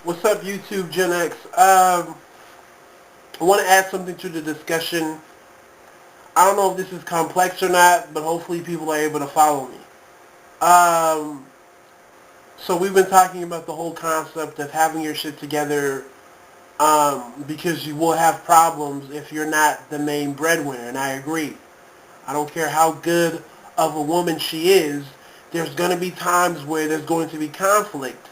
What's up, YouTube Gen X? I want to add something to the discussion. I don't know if this is complex or not, but hopefully people are able to follow me. Um, so we've been talking about the whole concept of having your shit together because you will have problems if you're not the main breadwinner, and I agree. I don't care how good of a woman she is, there's going to be times where there's going to be conflict.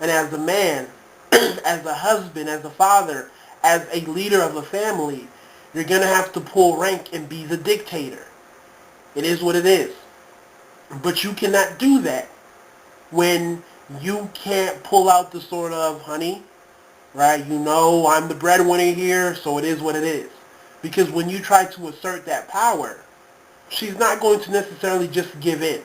And as a man, as a husband, as a father, as a leader of a family, you're going to have to pull rank and be the dictator. It is what it is. But you cannot do that when you can't pull out the sort of, honey, right? You know I'm the breadwinner here, so it is what it is. Because when you try to assert that power, she's not going to necessarily just give in.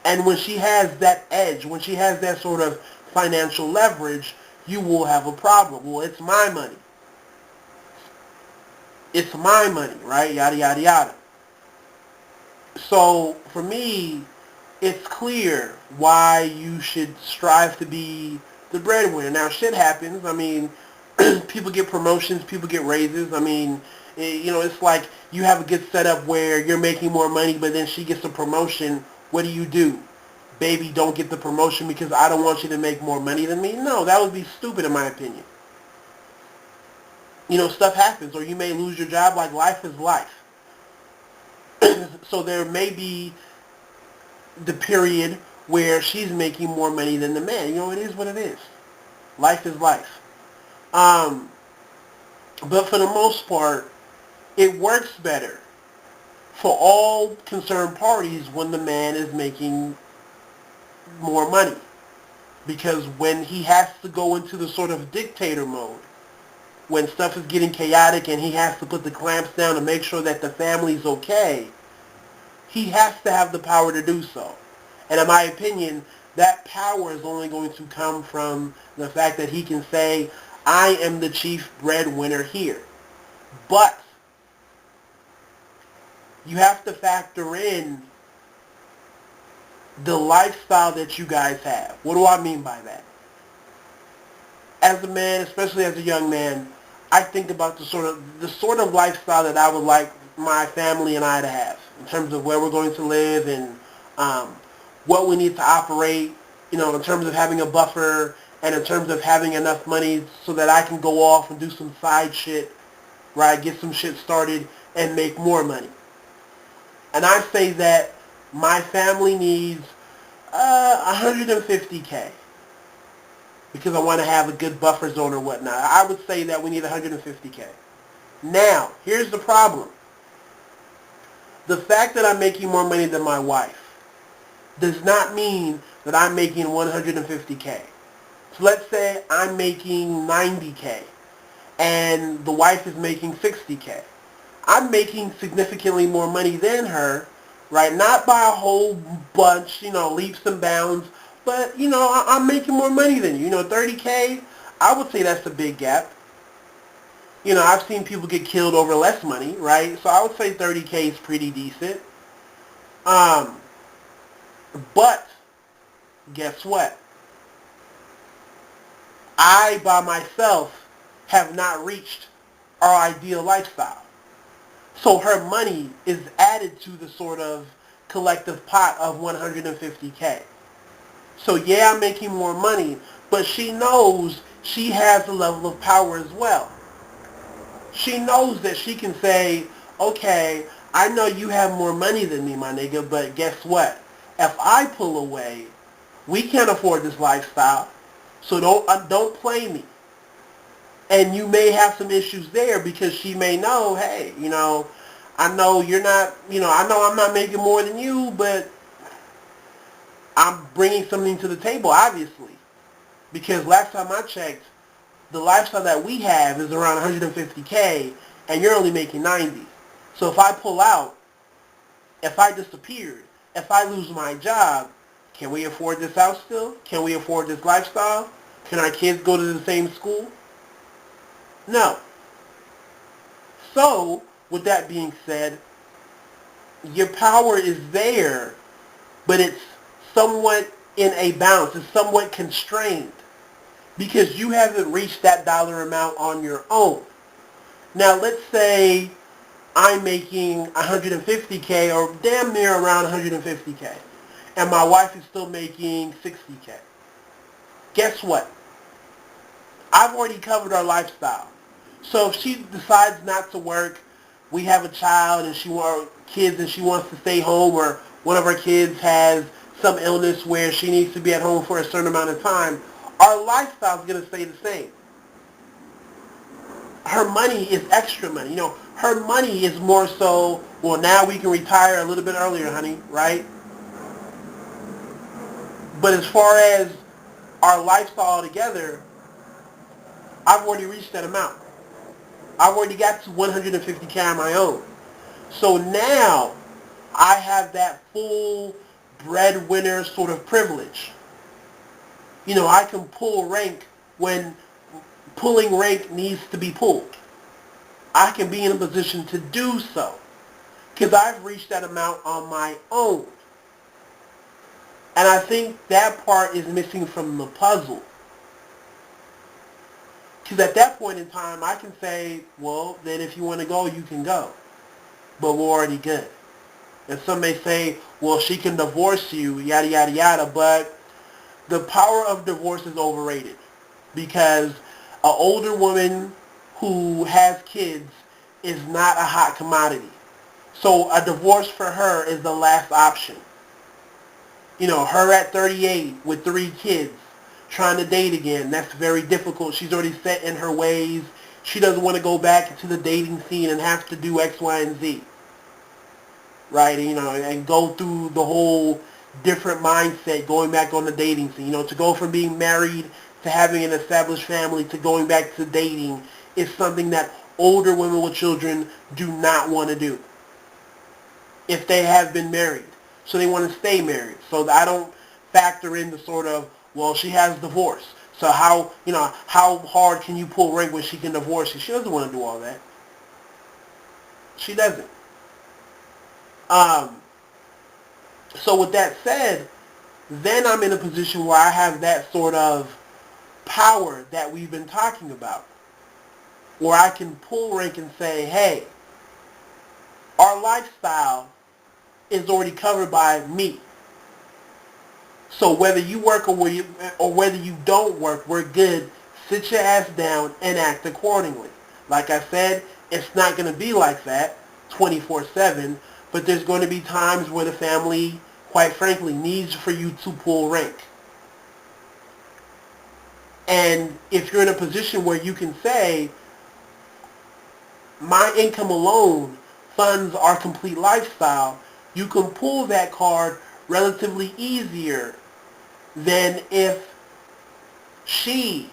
And when she has that edge, when she has that sort of financial leverage, you will have a problem. Well, it's my money. It's my money, right? Yada, yada, yada. So for me, it's clear why you should strive to be the breadwinner. Now, shit happens. I mean, people get promotions, people get raises. I mean, it's like you have a good setup where you're making more money, but then she gets a promotion. What do? Baby, don't get the promotion because I don't want you to make more money than me? No, that would be stupid in my opinion. Stuff happens, or you may lose your job. Like, life is life. So there may be the period where she's making more money than the man. It is what it is. Life is life. Um, but for the most part, it works better for all concerned parties when the man is making more money. Because when he has to go into the sort of dictator mode, when stuff is getting chaotic and he has to put the clamps down to make sure that the family's okay, he has to have the power to do so. And in my opinion, that power is only going to come from the fact that he can say, I am the chief breadwinner here. But you have to factor in the lifestyle that you guys have. What do I mean by that? As a man, especially as a young man, I think about the sort of lifestyle that I would like my family and I to have in terms of where we're going to live and um, what we need to operate, in terms of having a buffer and in terms of having enough money so that I can go off and do some side shit, right? Get some shit started and make more money. And I say that my family needs 150K because I want to have a good buffer zone or whatnot. I would say that we need 150K. Now, here's the problem. The fact that I'm making more money than my wife does not mean that I'm making 150K. So let's say I'm making 90K and the wife is making 60K. I'm making significantly more money than her, right? Not by a whole bunch, leaps and bounds, but, I'm making more money than you. 30K, I would say that's a big gap. I've seen people get killed over less money, right? So I would say 30K is pretty decent. Um, but guess what? I, by myself, have not reached our ideal lifestyle. So her money is added to the sort of collective pot of 150K. So yeah, I'm making more money, but she knows she has a level of power as well. She knows that she can say, okay, I know you have more money than me, my nigga, but guess what? If I pull away, we can't afford this lifestyle, so don't play me. And you may have some issues there because she may know, hey, I know you're not, I know I'm not making more than you, but I'm bringing something to the table, obviously. Because last time I checked, the lifestyle that we have is around 150K, and you're only making 90. So if I pull out, if I disappeared, if I lose my job, can we afford this house still? Can we afford this lifestyle? Can our kids go to the same school? No. So, with that being said, your power is there, but it's somewhat in a balance. It's somewhat constrained. because you haven't reached that dollar amount on your own. Now, let's say I'm making 150K or damn near around 150K, and my wife is still making 60K. Guess what? I've already covered our lifestyle. So if she decides not to work, we have a child and she wants kids and she wants to stay home, or one of our kids has some illness where she needs to be at home for a certain amount of time, our lifestyle is going to stay the same. Her money is extra money. Her money is more so, well, now we can retire a little bit earlier, honey, right? But as far as our lifestyle together, I've already reached that amount. I've already got to 150K on my own. So now I have that full breadwinner sort of privilege. I can pull rank when pulling rank needs to be pulled. I can be in a position to do so because I've reached that amount on my own. And I think that part is missing from the puzzle. Because at that point in time, I can say, well, then if you want to go, you can go. But we're already good. And some may say, well, she can divorce you, yada, yada, yada. But the power of divorce is overrated. Because an older woman who has kids is not a hot commodity. So a divorce for her is the last option. Her at 38 with 3 kids trying to date again, that's very difficult. She's already set in her ways. She doesn't want to go back into the dating scene and have to do X, Y, and Z. Right? And go through the whole different mindset going back on the dating scene. To go from being married to having an established family to going back to dating is something that older women with children do not want to do if they have been married. So they want to stay married. So I don't factor in the sort of, well, she has divorce. So how hard can you pull rank when she can divorce you? She doesn't want to do all that. She doesn't. So with that said, then I'm in a position where I have that sort of power that we've been talking about, where I can pull rank and say, hey, our lifestyle is already covered by me. So whether you work or whether you don't work, we're good. Sit your ass down and act accordingly. Like I said, it's not going to be like that 24/7, but there's going to be times where the family, quite frankly, needs for you to pull rank. And if you're in a position where you can say, my income alone funds our complete lifestyle, you can pull that card relatively easier than if she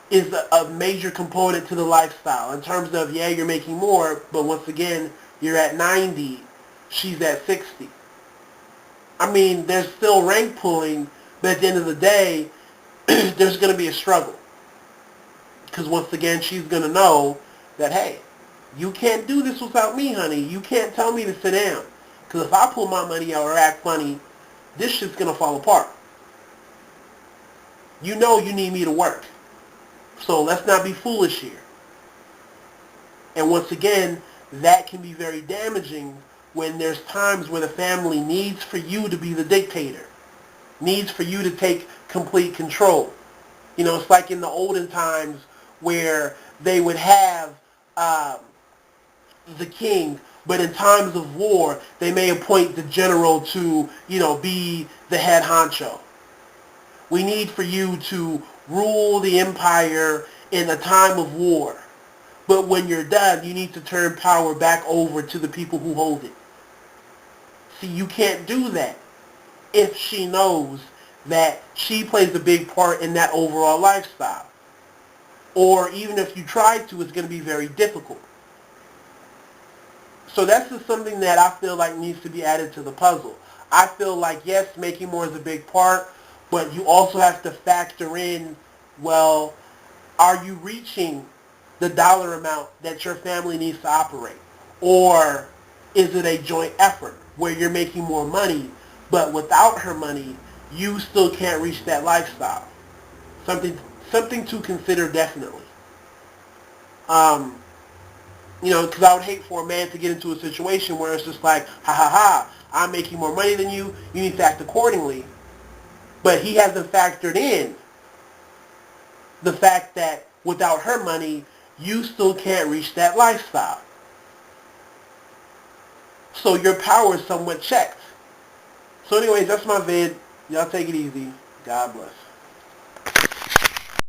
is a major component to the lifestyle in terms of, yeah, you're making more, but once again, you're at 90, she's at 60. I mean, there's still rank pulling, but at the end of the day, there's going to be a struggle. Because once again, she's going to know that, hey, you can't do this without me, honey. You can't tell me to sit down. Because if I pull my money out or act funny, this shit's going to fall apart. You know you need me to work. So let's not be foolish here. And once again, that can be very damaging when there's times where the family needs for you to be the dictator, needs for you to take complete control. It's like in the olden times where they would have the king, but in times of war, they may appoint the general to, be the head honcho. We need for you to rule the empire in a time of war. But when you're done, you need to turn power back over to the people who hold it. See, you can't do that if she knows that she plays a big part in that overall lifestyle. Or even if you try to, it's going to be very difficult. So that's just something that I feel like needs to be added to the puzzle. I feel like, yes, making more is a big part, but you also have to factor in, well, are you reaching the dollar amount that your family needs to operate? Or is it a joint effort where you're making more money, but without her money, you still can't reach that lifestyle? Something something to consider definitely. Because I would hate for a man to get into a situation where it's just like, ha ha ha, I'm making more money than you, you need to act accordingly. But he hasn't factored in the fact that without her money, you still can't reach that lifestyle. So your power is somewhat checked. So anyways, that's my vid. Y'all take it easy. God bless.